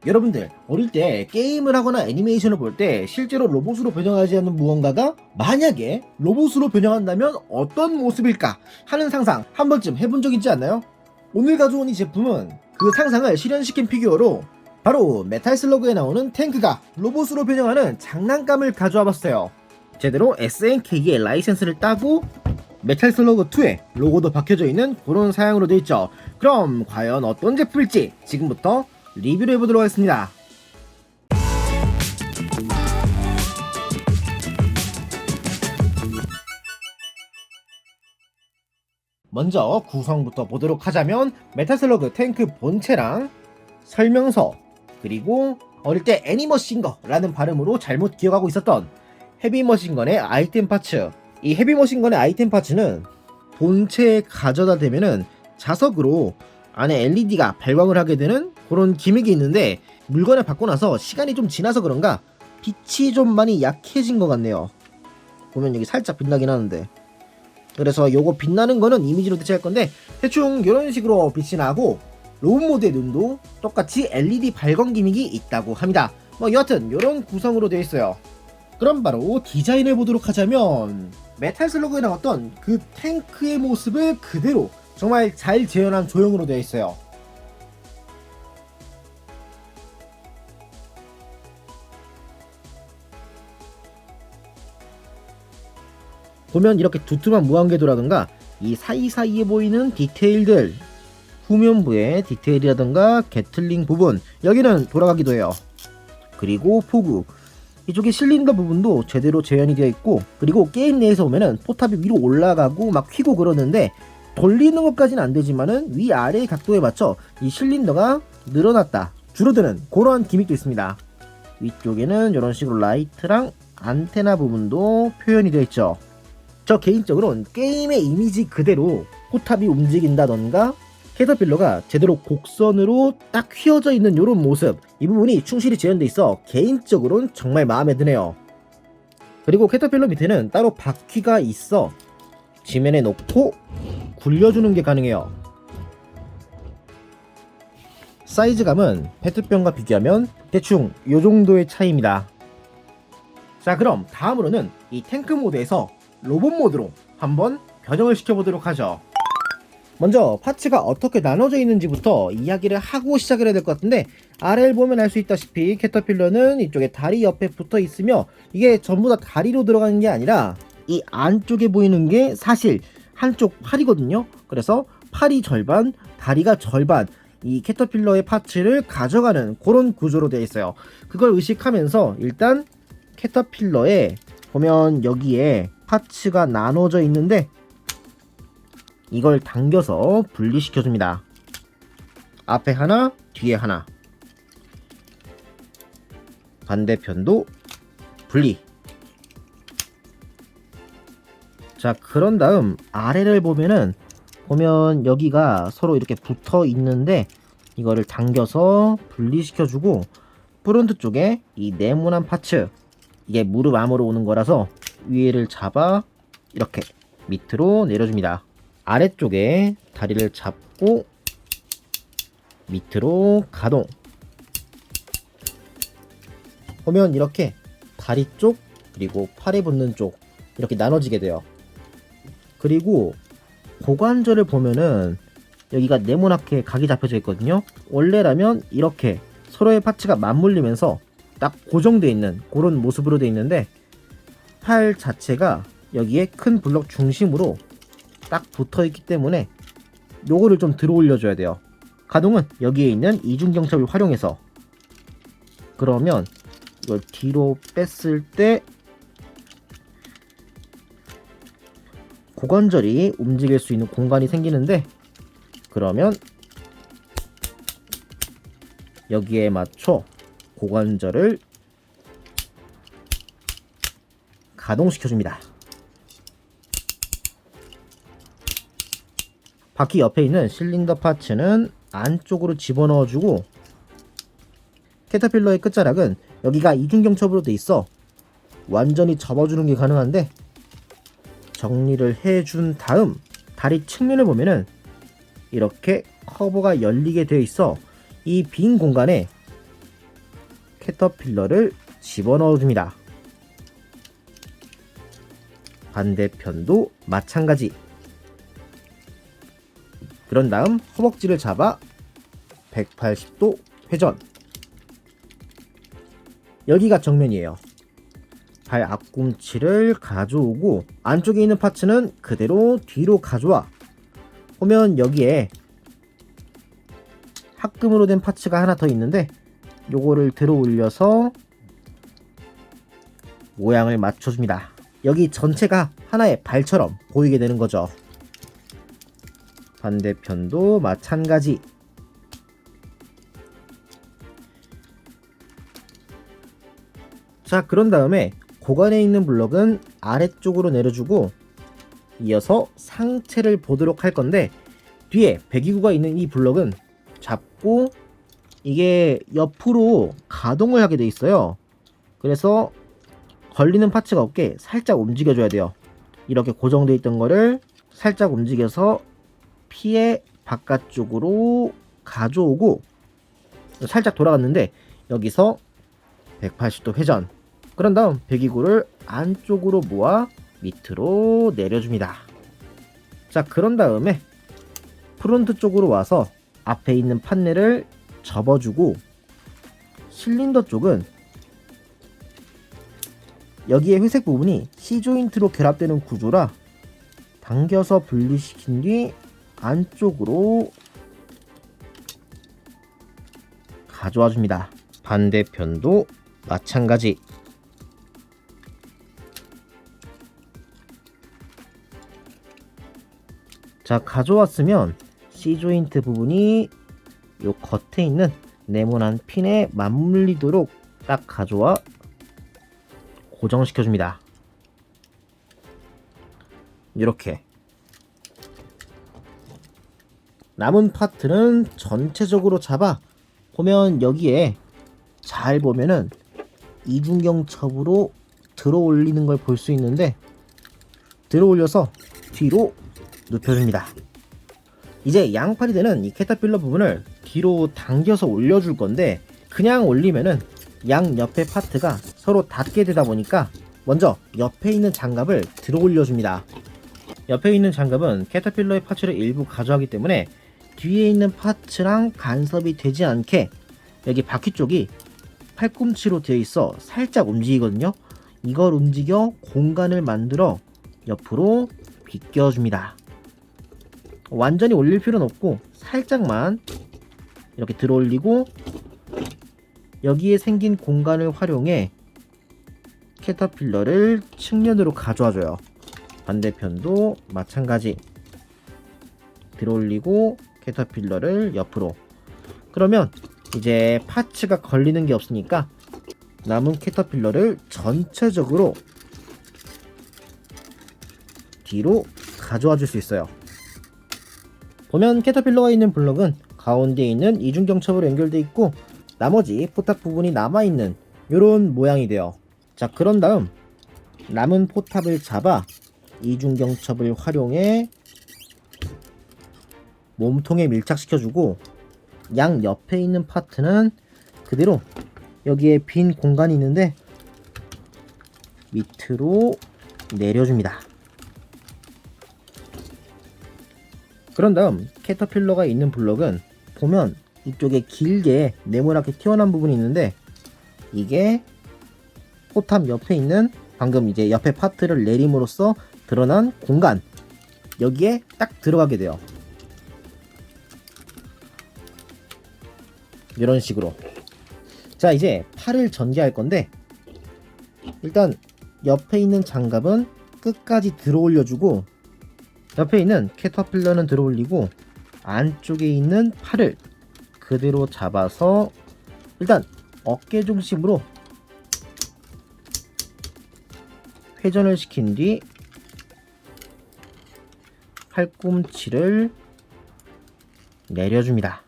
여러분들 어릴 때 게임을 하거나 애니메이션을 볼 때 실제로 로봇으로 변형하지 않는 무언가가 만약에 로봇으로 변형한다면 어떤 모습일까 하는 상상 한 번쯤 해본 적 있지 않나요? 오늘 가져온 이 제품은 그 상상을 실현시킨 피규어로 바로 메탈슬러그에 나오는 탱크가 로봇으로 변형하는 장난감을 가져와 봤어요. 제대로 SNK의 라이센스를 따고 메탈슬러그2에 로고도 박혀져 있는 그런 사양으로 되어 있죠. 그럼 과연 어떤 제품일지 지금부터 리뷰를 해보도록 하겠습니다. 먼저 구성부터 보도록 하자면 메탈슬러그 탱크 본체랑 설명서, 그리고 어릴 때 애니머신거라는 발음으로 잘못 기억하고 있었던 헤비머신건의 아이템 파츠. 이 헤비머신건의 아이템 파츠는 본체에 가져다 대면은 자석으로 안에 LED가 발광을 하게 되는 그런 기믹이 있는데, 물건을 받고 나서 시간이 좀 지나서 그런가 빛이 좀 많이 약해진 것 같네요. 보면 여기 살짝 빛나긴 하는데, 그래서 요거 빛나는 거는 이미지로 대체할 건데 대충 이런 식으로 빛이 나고, 로봇 모드의 눈도 똑같이 LED 발광 기믹이 있다고 합니다. 뭐 여하튼 이런 구성으로 되어 있어요. 그럼 바로 디자인을 보도록 하자면, 메탈슬러그에 나왔던 그 탱크의 모습을 그대로 정말 잘 재현한 조형으로 되어 있어요. 보면 이렇게 두툼한 무한궤도라든가 이 사이사이에 보이는 디테일들, 후면부의 디테일이라든가 게틀링 부분, 여기는 돌아가기도 해요. 그리고 포구, 이쪽에 실린더 부분도 제대로 재현이 되어 있고, 그리고 게임 내에서 보면은 포탑이 위로 올라가고 막 휘고 그러는데 돌리는 것까지는 안 되지만은 위아래의 각도에 맞춰 이 실린더가 늘어났다 줄어드는 그러한 기믹도 있습니다. 위쪽에는 이런 식으로 라이트랑 안테나 부분도 표현이 되어 있죠. 저 개인적으로는 게임의 이미지 그대로 포탑이 움직인다던가 캐터필러가 제대로 곡선으로 딱 휘어져 있는 이런 모습, 이 부분이 충실히 재현돼 있어 개인적으로는 정말 마음에 드네요. 그리고 캐터필러 밑에는 따로 바퀴가 있어 지면에 놓고 굴려주는 게 가능해요. 사이즈감은 페트병과 비교하면 대충 이 정도의 차이입니다. 자, 그럼 다음으로는 이 탱크 모드에서 로봇 모드로 한번 변형을 시켜보도록 하죠. 먼저 파츠가 어떻게 나눠져 있는지부터 이야기를 하고 시작을 해야 될 것 같은데, 아래를 보면 알 수 있다시피 캐터필러는 이쪽에 다리 옆에 붙어 있으며, 이게 전부 다 다리로 들어가는 게 아니라 이 안쪽에 보이는 게 사실 한쪽 팔이거든요. 그래서 팔이 절반, 다리가 절반, 이 캐터필러의 파츠를 가져가는 그런 구조로 되어 있어요. 그걸 의식하면서 일단 캐터필러에 보면 여기에 파츠가 나눠져 있는데, 이걸 당겨서 분리시켜줍니다. 앞에 하나, 뒤에 하나. 반대편도 분리. 자, 그런 다음 아래를 보면 여기가 서로 이렇게 붙어 있는데, 이거를 당겨서 분리시켜주고, 프론트 쪽에 이 네모난 파츠, 이게 무릎 암으로 오는 거라서 위에를 잡아 이렇게 밑으로 내려줍니다. 아래쪽에 다리를 잡고 밑으로 가동. 보면 이렇게 다리 쪽 그리고 팔에 붙는 쪽 이렇게 나눠지게 돼요. 그리고 고관절을 보면은 여기가 네모나게 각이 잡혀져 있거든요. 원래라면 이렇게 서로의 파츠가 맞물리면서 딱 고정되어 있는 그런 모습으로 되어 있는데, 팔 자체가 여기에 큰 블럭 중심으로 딱 붙어 있기 때문에 요거를 좀 들어 올려줘야 돼요. 가동은 여기에 있는 이중경첩을 활용해서, 그러면 이걸 뒤로 뺐을 때 고관절이 움직일 수 있는 공간이 생기는데, 그러면 여기에 맞춰 고관절을 가동시켜줍니다. 바퀴 옆에 있는 실린더 파츠는 안쪽으로 집어넣어주고, 캐터필러의 끝자락은 여기가 이중경첩으로 돼 있어 완전히 접어주는 게 가능한데, 정리를 해준 다음 다리 측면을 보면은 이렇게 커버가 열리게 되어 있어 이 빈 공간에 캐터필러를 집어넣어줍니다. 반대편도 마찬가지. 그런 다음 허벅지를 잡아 180도 회전. 여기가 정면이에요. 발 앞꿈치를 가져오고 안쪽에 있는 파츠는 그대로 뒤로 가져와. 보면 여기에 합금으로 된 파츠가 하나 더 있는데 요거를 들어 올려서 모양을 맞춰줍니다. 여기 전체가 하나의 발처럼 보이게 되는 거죠. 반대편도 마찬가지. 자, 그런 다음에 고관에 있는 블럭은 아래쪽으로 내려주고 이어서 상체를 보도록 할 건데, 뒤에 배기구가 있는 이 블럭은 잡고 이게 옆으로 가동을 하게 돼 있어요. 그래서 걸리는 파츠가 없게 살짝 움직여줘야 돼요. 이렇게 고정되어 있던 거를 살짝 움직여서 피해 바깥쪽으로 가져오고, 살짝 돌아갔는데 여기서 180도 회전. 그런 다음 배기구를 안쪽으로 모아 밑으로 내려줍니다. 자, 그런 다음에 프론트 쪽으로 와서 앞에 있는 판넬을 접어주고, 실린더 쪽은 여기에 회색 부분이 C조인트로 결합되는 구조라 당겨서 분리시킨 뒤 안쪽으로 가져와 줍니다. 반대편도 마찬가지. 자, 가져왔으면 C조인트 부분이 요 겉에 있는 네모난 핀에 맞물리도록 딱 가져와 고정시켜 줍니다. 이렇게. 남은 파트는 전체적으로 잡아 보면 여기에 잘 보면은 이중경첩으로 들어 올리는 걸 볼 수 있는데, 들어 올려서 뒤로 눕혀줍니다. 이제 양팔이 되는 이 캐터필러 부분을 뒤로 당겨서 올려줄 건데, 그냥 올리면은 양 옆에 파트가 서로 닿게 되다 보니까 먼저 옆에 있는 장갑을 들어 올려줍니다. 옆에 있는 장갑은 캐터필러의 파츠를 일부 가져가기 때문에 뒤에 있는 파츠랑 간섭이 되지 않게 여기 바퀴 쪽이 팔꿈치로 되어 있어 살짝 움직이거든요. 이걸 움직여 공간을 만들어 옆으로 비껴줍니다. 완전히 올릴 필요는 없고 살짝만 이렇게 들어 올리고 여기에 생긴 공간을 활용해 캐터필러를 측면으로 가져와줘요. 반대편도 마찬가지. 들어 올리고 캐터필러를 옆으로. 그러면 이제 파츠가 걸리는 게 없으니까 남은 캐터필러를 전체적으로 뒤로 가져와 줄 수 있어요. 보면 캐터필러가 있는 블럭은 가운데에 있는 이중경첩으로 연결되어 있고 나머지 포탑 부분이 남아있는 이런 모양이 돼요. 자, 그런 다음 남은 포탑을 잡아 이중경첩을 활용해 몸통에 밀착시켜주고, 양 옆에 있는 파트는 그대로 여기에 빈 공간이 있는데 밑으로 내려줍니다. 그런 다음 캐터필러가 있는 블럭은 보면 이쪽에 길게 네모나게 튀어나온 부분이 있는데, 이게 포탑 옆에 있는 방금 이제 옆에 파트를 내림으로써 드러난 공간, 여기에 딱 들어가게 돼요. 이런 식으로. 자, 이제 팔을 전개할 건데, 일단 옆에 있는 장갑은 끝까지 들어 올려주고 옆에 있는 캐터필러는 들어 올리고 안쪽에 있는 팔을 그대로 잡아서 일단 어깨 중심으로 회전을 시킨 뒤 팔꿈치를 내려줍니다.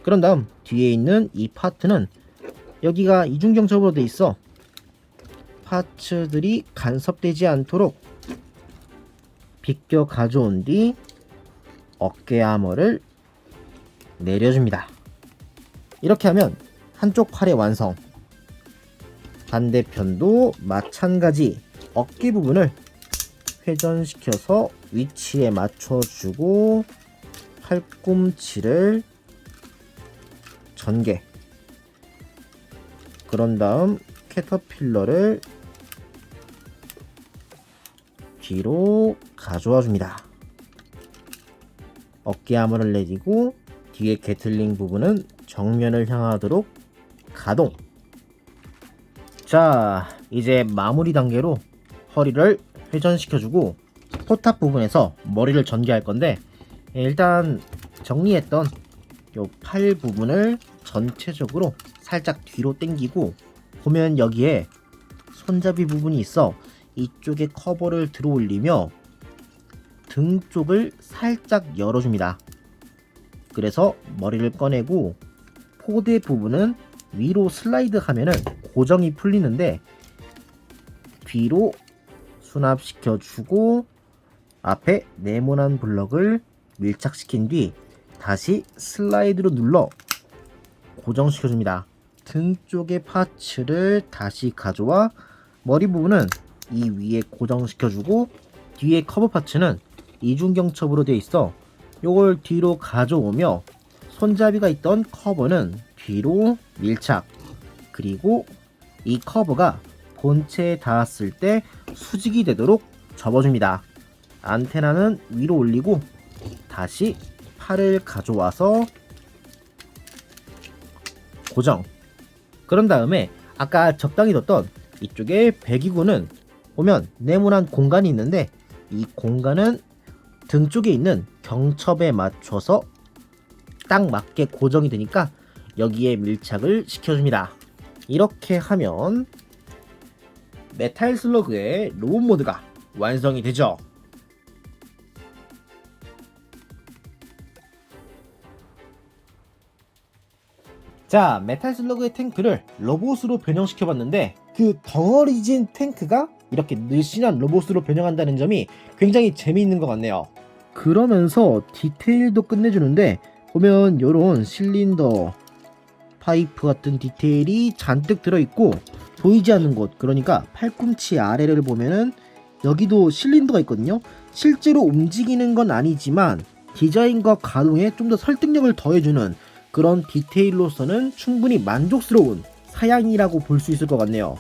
그런 다음 뒤에 있는 이 파트는 여기가 이중경첩으로 돼 있어 파츠들이 간섭되지 않도록 비껴 가져온 뒤 어깨 아머를 내려줍니다. 이렇게 하면 한쪽 팔의 완성. 반대편도 마찬가지 어깨 부분을 회전시켜서 위치에 맞춰주고 팔꿈치를 전개, 그런 다음 캐터필러를 뒤로 가져와 줍니다. 어깨 아머를 내리고 뒤에 게틀링 부분은 정면을 향하도록 가동. 자, 이제 마무리 단계로 허리를 회전시켜주고 포탑 부분에서 머리를 전개할 건데, 일단 정리했던 요 팔 부분을 전체적으로 살짝 뒤로 당기고, 보면 여기에 손잡이 부분이 있어 이쪽에 커버를 들어 올리며 등 쪽을 살짝 열어줍니다. 그래서 머리를 꺼내고 포대 부분은 위로 슬라이드 하면은 고정이 풀리는데 뒤로 수납시켜주고 앞에 네모난 블럭을 밀착시킨 뒤 다시 슬라이드로 눌러 고정시켜줍니다. 등 쪽의 파츠를 다시 가져와 머리 부분은 이 위에 고정시켜주고 뒤에 커버 파츠는 이중경첩으로 되어 있어 요걸 뒤로 가져오며 손잡이가 있던 커버는 뒤로 밀착, 그리고 이 커버가 본체에 닿았을 때 수직이 되도록 접어줍니다. 안테나는 위로 올리고 다시 팔을 가져와서 고정. 그런 다음에 아까 적당히 뒀던 이쪽에 배기구는 보면 네모난 공간이 있는데 이 공간은 등 쪽에 있는 경첩에 맞춰서 딱 맞게 고정이 되니까 여기에 밀착을 시켜줍니다. 이렇게 하면 메탈 슬러그의 로봇 모드가 완성이 되죠. 자, 메탈 슬러그의 탱크를 로봇으로 변형시켜봤는데 그 덩어리진 탱크가 이렇게 늘씬한 로봇으로 변형한다는 점이 굉장히 재미있는 것 같네요. 그러면서 디테일도 끝내주는데 보면 요런 실린더, 파이프 같은 디테일이 잔뜩 들어있고 보이지 않는 곳, 그러니까 팔꿈치 아래를 보면은 여기도 실린더가 있거든요. 실제로 움직이는 건 아니지만 디자인과 가동에 좀 더 설득력을 더해주는 그런 디테일로서는 충분히 만족스러운 사양이라고 볼 수 있을 것 같네요.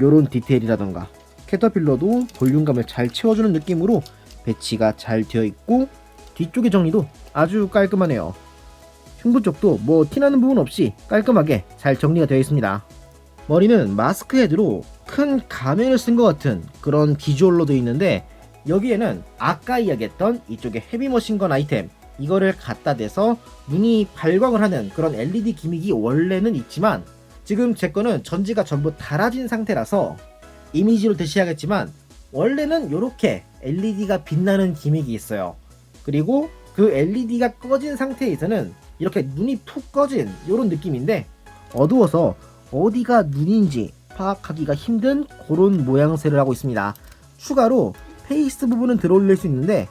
요런 디테일이라던가 캐터필러도 볼륨감을 잘 채워주는 느낌으로 배치가 잘 되어 있고 뒤쪽의 정리도 아주 깔끔하네요. 흉부 쪽도 뭐 티나는 부분 없이 깔끔하게 잘 정리가 되어 있습니다. 머리는 마스크 헤드로 큰 가면을 쓴 것 같은 그런 비주얼로 되어 있는데 여기에는 아까 이야기했던 이쪽에 헤비머신건 아이템 이거를 갖다 대서 눈이 발광을 하는 그런 LED 기믹이 원래는 있지만 지금 제 거는 전지가 전부 달아진 상태라서 이미지로 대시하겠지만 원래는 이렇게 LED가 빛나는 기믹이 있어요. 그리고 그 LED가 꺼진 상태에서는 이렇게 눈이 푹 꺼진 이런 느낌인데 어두워서 어디가 눈인지 파악하기가 힘든 그런 모양새를 하고 있습니다. 추가로 페이스 부분은 들어올릴 수 있는데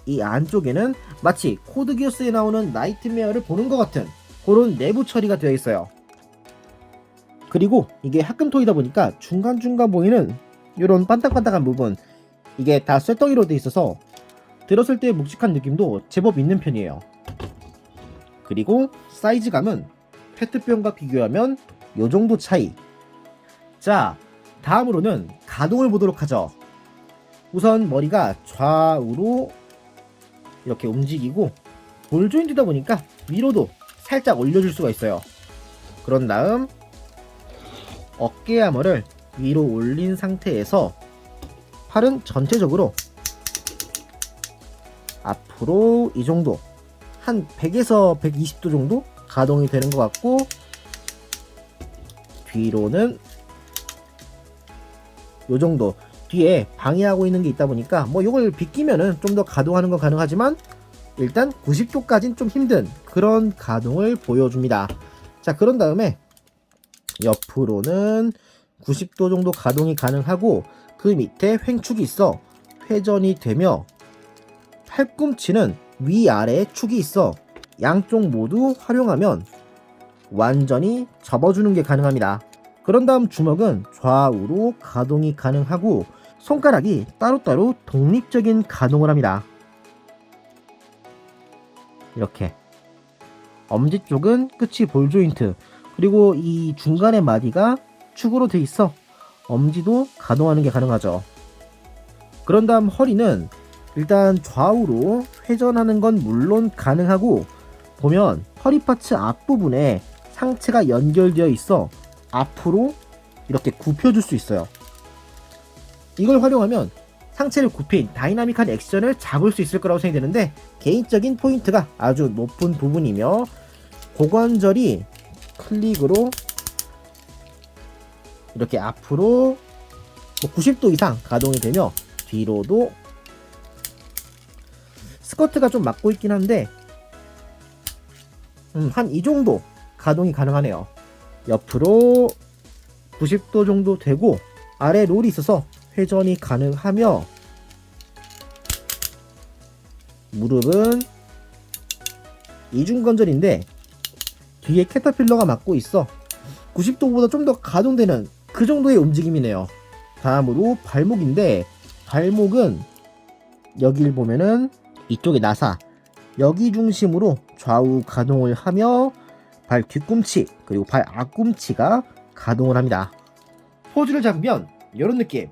이 안쪽에는 마치 코드기어스에 나오는 나이트메어를 보는 것 같은 그런 내부 처리가 되어 있어요. 그리고 이게 합금토이다 보니까 중간중간 보이는 이런 반딱반딱한 부분 이게 다 쇠덩이로 되어 있어서 들었을 때 묵직한 느낌도 제법 있는 편이에요. 그리고 사이즈감은 페트병과 비교하면 요 정도 차이. 자, 다음으로는 가동을 보도록 하죠. 우선 머리가 좌우로 이렇게 움직이고 볼 조인트다 보니까 위로도 살짝 올려줄 수가 있어요. 그런 다음 어깨 하머를 위로 올린 상태에서 팔은 전체적으로 앞으로 이 정도 한 100에서 120도 정도 가동이 되는 것 같고 뒤로는 요 정도 뒤에 방해하고 있는 게 있다 보니까 뭐 요걸 비끼면은 좀 더 가동하는 건 가능하지만 일단 90도까지는 좀 힘든 그런 가동을 보여줍니다. 자, 그런 다음에 옆으로는 90도 정도 가동이 가능하고 그 밑에 횡축이 있어 회전이 되며 팔꿈치는 위아래에 축이 있어 양쪽 모두 활용하면 완전히 접어주는 게 가능합니다. 그런 다음 주먹은 좌우로 가동이 가능하고 손가락이 따로따로 독립적인 가동을 합니다. 이렇게 엄지 쪽은 끝이 볼 조인트, 그리고 이 중간의 마디가 축으로 돼 있어 엄지도 가동하는 게 가능하죠. 그런 다음 허리는 일단 좌우로 회전하는 건 물론 가능하고, 보면 허리 파츠 앞부분에 상체가 연결되어 있어 앞으로 이렇게 굽혀줄 수 있어요. 이걸 활용하면 상체를 굽힌 다이나믹한 액션을 잡을 수 있을 거라고 생각되는데, 개인적인 포인트가 아주 높은 부분이며, 고관절이 클릭으로 이렇게 앞으로 90도 이상 가동이 되며, 뒤로도 스커트가 좀 막고 있긴 한데 한 이 정도 가동이 가능하네요. 옆으로 90도 정도 되고 아래 롤이 있어서 회전이 가능하며, 무릎은 이중관절인데 뒤에 캐터필러가 막고 있어 90도보다 좀 더 가동되는 그 정도의 움직임이네요. 다음으로 발목인데, 발목은 여기를 보면은 이쪽에 나사, 여기 중심으로 좌우 가동을 하며 발 뒤꿈치 그리고 발 앞꿈치가 가동을 합니다. 포즈를 잡으면 이런 느낌.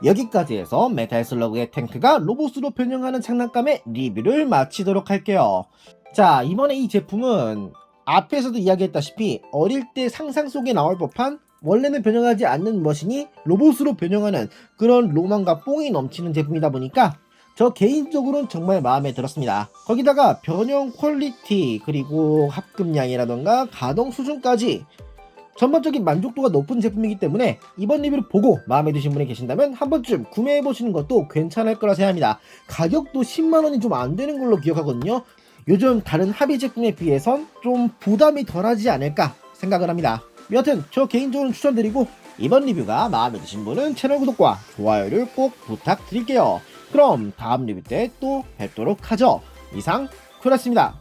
여기까지 해서 메탈 슬러그의 탱크가 로봇으로 변형하는 장난감의 리뷰를 마치도록 할게요. 자, 이번에 이 제품은 앞에서도 이야기했다시피 어릴 때 상상 속에 나올 법한, 원래는 변형하지 않는 머신이 로봇으로 변형하는 그런 로망과 뽕이 넘치는 제품이다 보니까 저 개인적으로는 정말 마음에 들었습니다. 거기다가 변형 퀄리티, 그리고 합금량이라던가 가동 수준까지 전반적인 만족도가 높은 제품이기 때문에 이번 리뷰를 보고 마음에 드신 분이 계신다면 한 번쯤 구매해보시는 것도 괜찮을 거라 생각합니다. 가격도 10만원이 좀 안 되는 걸로 기억하거든요. 요즘 다른 합의 제품에 비해선 좀 부담이 덜하지 않을까 생각을 합니다. 여하튼 저 개인적으로 추천드리고, 이번 리뷰가 마음에 드신 분은 채널 구독과 좋아요를 꼭 부탁드릴게요. 그럼 다음 리뷰 때 또 뵙도록 하죠. 이상 쿨했습니다.